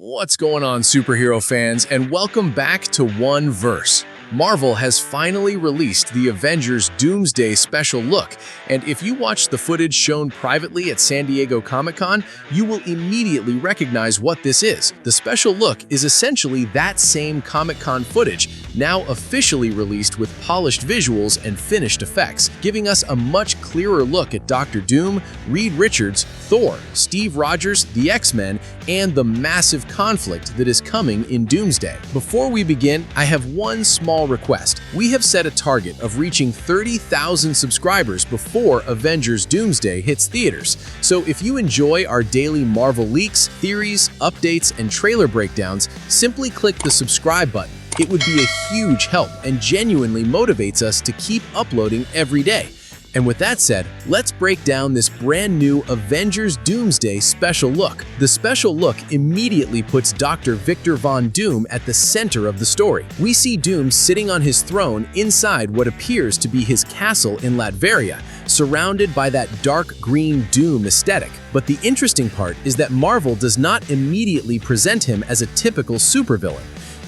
What's going on, superhero fans, and welcome back to One Verse. Marvel has finally released the Avengers Doomsday Special Look, and if you watch the footage shown privately at San Diego Comic-Con, you will immediately recognize what this is. The Special Look is essentially that same Comic-Con footage, now officially released with polished visuals and finished effects, giving us a much clearer look at Dr. Doom, Reed Richards, Thor, Steve Rogers, the X-Men, and the massive conflict that is coming in Doomsday. Before we begin, I have one small request. We have set a target of reaching 30,000 subscribers before Avengers Doomsday hits theaters. So if you enjoy our daily Marvel leaks, theories, updates, and trailer breakdowns, simply click the subscribe button. It would be a huge help and genuinely motivates us to keep uploading every day. And with that said, let's break down this brand new Avengers Doomsday Special Look. The Special Look immediately puts Dr. Victor Von Doom at the center of the story. We see Doom sitting on his throne inside what appears to be his castle in Latveria, surrounded by that dark green Doom aesthetic. But the interesting part is that Marvel does not immediately present him as a typical supervillain.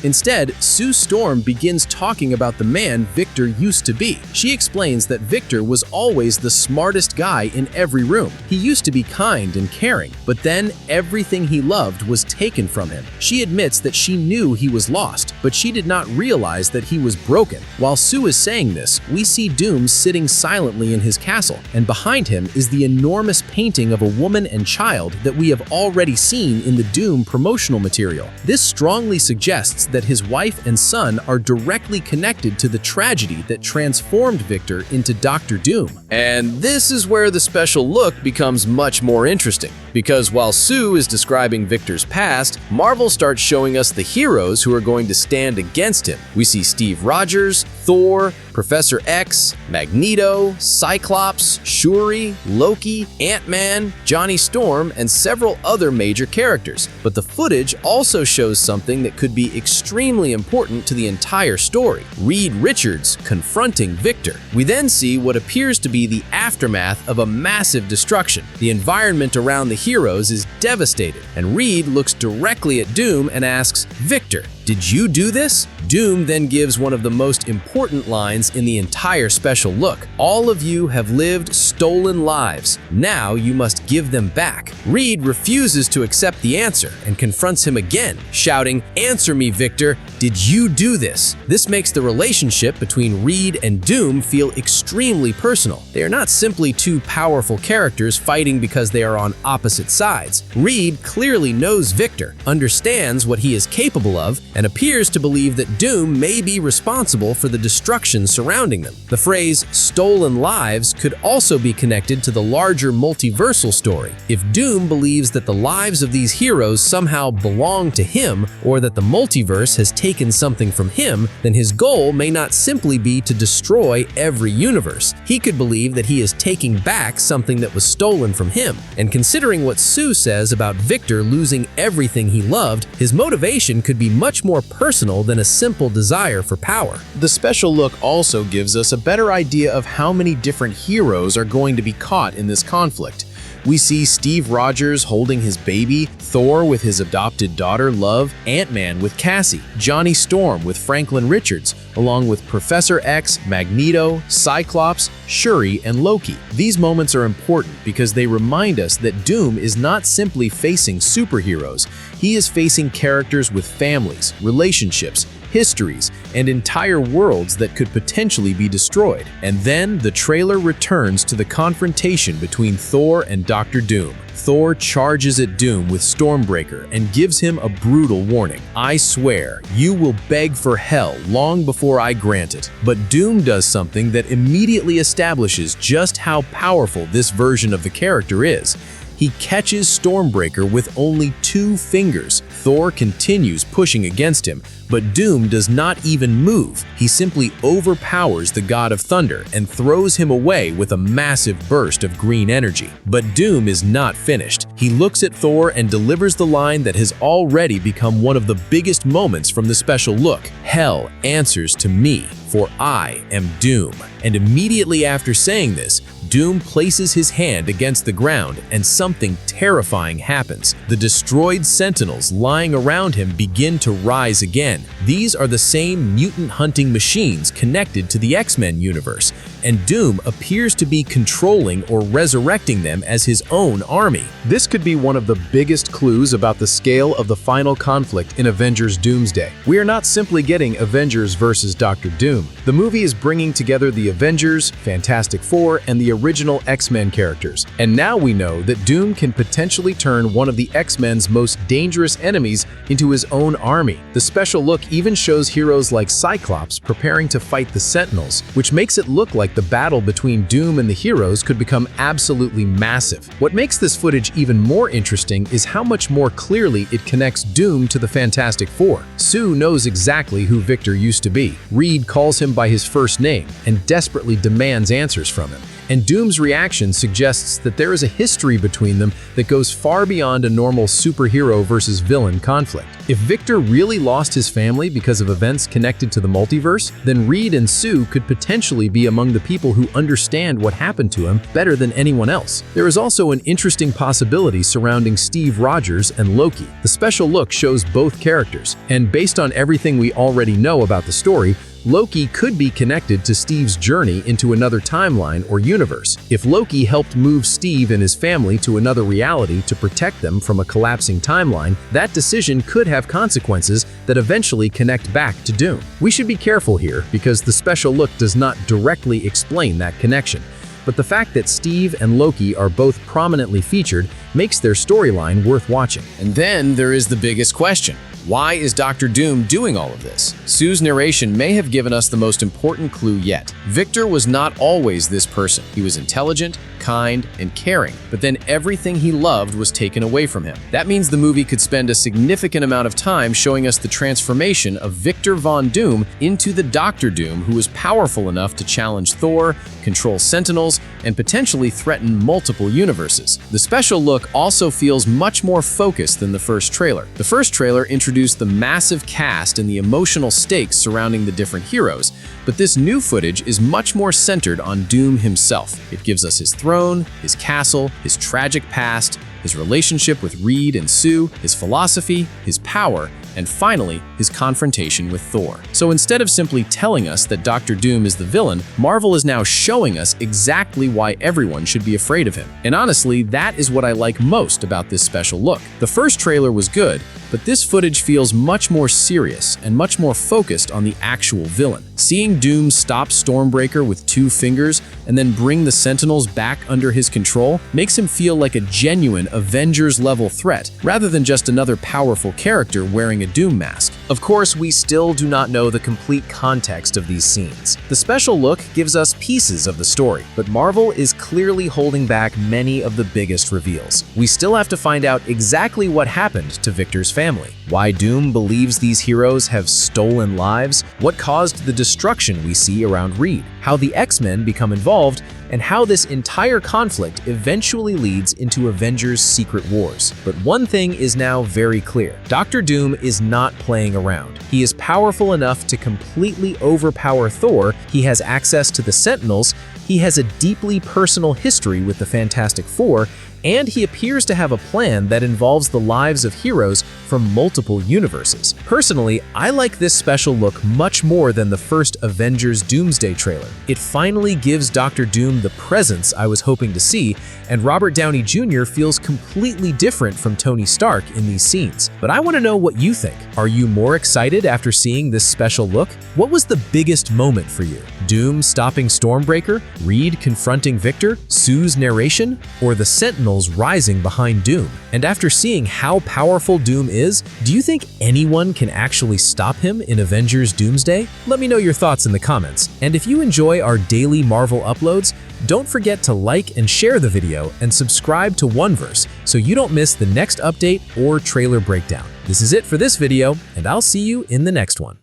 Instead, Sue Storm begins talking about the man Victor used to be. She explains that Victor was always the smartest guy in every room. He used to be kind and caring, but then everything he loved was taken from him. She admits that she knew he was lost, but she did not realize that he was broken. While Sue is saying this, we see Doom sitting silently in his castle, and behind him is the enormous painting of a woman and child that we have already seen in the Doom promotional material. This strongly suggests that his wife and son are directly connected to the tragedy that transformed Victor into Dr. Doom. And this is where the Special Look becomes much more interesting, because while Sue is describing Victor's past, Marvel starts showing us the heroes who are going to stand against him. We see Steve Rogers, Thor, Professor X, Magneto, Cyclops, Shuri, Loki, Ant-Man, Johnny Storm, and several other major characters. But the footage also shows something that could be extremely important to the entire story: Reed Richards confronting Victor. We then see what appears to be the aftermath of a massive destruction. The environment around the heroes is devastated, and Reed looks directly at Doom and asks, "Victor, did you do this?" Doom then gives one of the most important lines in the entire Special Look: "All of you have lived stolen lives. Now you must give them back." Reed refuses to accept the answer and confronts him again, shouting, "Answer me, Victor. Did you do this?" This makes the relationship between Reed and Doom feel extremely personal. They are not simply two powerful characters fighting because they are on opposite sides. Reed clearly knows Victor, understands what he is capable of, and appears to believe that Doom may be responsible for the destruction surrounding them. The phrase "stolen lives" could also be connected to the larger multiversal story. If Doom believes that the lives of these heroes somehow belong to him, or that the multiverse has taken something from him, then his goal may not simply be to destroy every universe. He could believe that he is taking back something that was stolen from him. And considering what Sue says about Victor losing everything he loved, his motivation could be much more personal than a simple desire for power. The Special Look also gives us a better idea of how many different heroes are going to be caught in this conflict. We see Steve Rogers holding his baby, Thor with his adopted daughter Love, Ant-Man with Cassie, Johnny Storm with Franklin Richards, along with Professor X, Magneto, Cyclops, Shuri, and Loki. These moments are important because they remind us that Doom is not simply facing superheroes. He is facing characters with families, relationships, histories, and entire worlds that could potentially be destroyed. And then the trailer returns to the confrontation between Thor and Dr. Doom. Thor charges at Doom with Stormbreaker and gives him a brutal warning: "I swear, you will beg for hell long before I grant it." But Doom does something that immediately establishes just how powerful this version of the character is. He catches Stormbreaker with only 2 fingers. Thor continues pushing against him, But Doom does not even move. He simply overpowers the god of thunder and throws him away with a massive burst of green energy. But Doom is not finished. He looks at Thor and delivers the line that has already become one of the biggest moments from the special look. "Hell answers to me, for I am Doom." And immediately after saying this, Doom places his hand against the ground and something terrifying happens. The destroyed Sentinels lying around him begin to rise again. These are the same mutant hunting machines connected to the X-Men universe, and Doom appears to be controlling or resurrecting them as his own army. This could be one of the biggest clues about the scale of the final conflict in Avengers Doomsday. We are not simply getting Avengers versus Dr. Doom. The movie is bringing together the Avengers, Fantastic Four, and the original X-Men characters. And now we know that Doom can potentially turn one of the X-Men's most dangerous enemies into his own army. The special look even shows heroes like Cyclops preparing to fight the Sentinels, which makes it look like the battle between Doom and the heroes could become absolutely massive. What makes this footage even more interesting is how much more clearly it connects Doom to the Fantastic Four. Sue knows exactly who Victor used to be. Reed calls him by his first name and desperately demands answers from him. And Doom's reaction suggests that there is a history between them that goes far beyond a normal superhero versus villain conflict. If Victor really lost his family because of events connected to the multiverse, then Reed and Sue could potentially be among the people who understand what happened to him better than anyone else. There is also an interesting possibility surrounding Steve Rogers and Loki. The special look shows both characters, and based on everything we already know about the story, Loki could be connected to Steve's journey into another timeline or universe. If Loki helped move Steve and his family to another reality to protect them from a collapsing timeline, that decision could have consequences that eventually connect back to Doom. We should be careful here because the special look does not directly explain that connection. But the fact that Steve and Loki are both prominently featured makes their storyline worth watching. And then there is the biggest question. Why is Dr. Doom doing all of this? Sue's narration may have given us the most important clue yet. Victor was not always this person. He was intelligent, kind, and caring, but then everything he loved was taken away from him. That means the movie could spend a significant amount of time showing us the transformation of Victor Von Doom into the Dr. Doom who was powerful enough to challenge Thor, control Sentinels, and potentially threaten multiple universes. The special look also feels much more focused than the first trailer. The first trailer introduced the massive cast and the emotional stakes surrounding the different heroes, but this new footage is much more centered on Doom himself. It gives us his throne, his castle, his tragic past, his relationship with Reed and Sue, his philosophy, his power, and finally, his confrontation with Thor. So instead of simply telling us that Dr. Doom is the villain, Marvel is now showing us exactly why everyone should be afraid of him. And honestly, that is what I like most about this special look. The first trailer was good, but this footage feels much more serious and much more focused on the actual villain. Seeing Doom stop Stormbreaker with 2 fingers and then bring the Sentinels back under his control makes him feel like a genuine Avengers-level threat, rather than just another powerful character wearing a Doom mask. Of course, we still do not know the complete context of these scenes. The special look gives us pieces of the story, but Marvel is clearly holding back many of the biggest reveals. We still have to find out exactly what happened to Victor's family, why Doom believes these heroes have stolen lives, what caused the destruction we see around Reed, how the X-Men become involved, and how this entire conflict eventually leads into Avengers Secret Wars. But one thing is now very clear. Dr. Doom is not playing around. He is powerful enough to completely overpower Thor, he has access to the Sentinels, he has a deeply personal history with the Fantastic Four, and he appears to have a plan that involves the lives of heroes from multiple universes. Personally, I like this special look much more than the first Avengers Doomsday trailer. It finally gives Dr. Doom the presence I was hoping to see, and Robert Downey Jr. feels completely different from Tony Stark in these scenes. But I want to know what you think. Are you more excited after seeing this special look? What was the biggest moment for you? Doom stopping Stormbreaker? Reed confronting Victor? Sue's narration? Or the Sentinels rising behind Doom? And after seeing how powerful Doom is, do you think anyone can actually stop him in Avengers Doomsday? Let me know your thoughts in the comments. And if you enjoy our daily Marvel uploads, don't forget to like and share the video and subscribe to Oneverse so you don't miss the next update or trailer breakdown. This is it for this video, and I'll see you in the next one.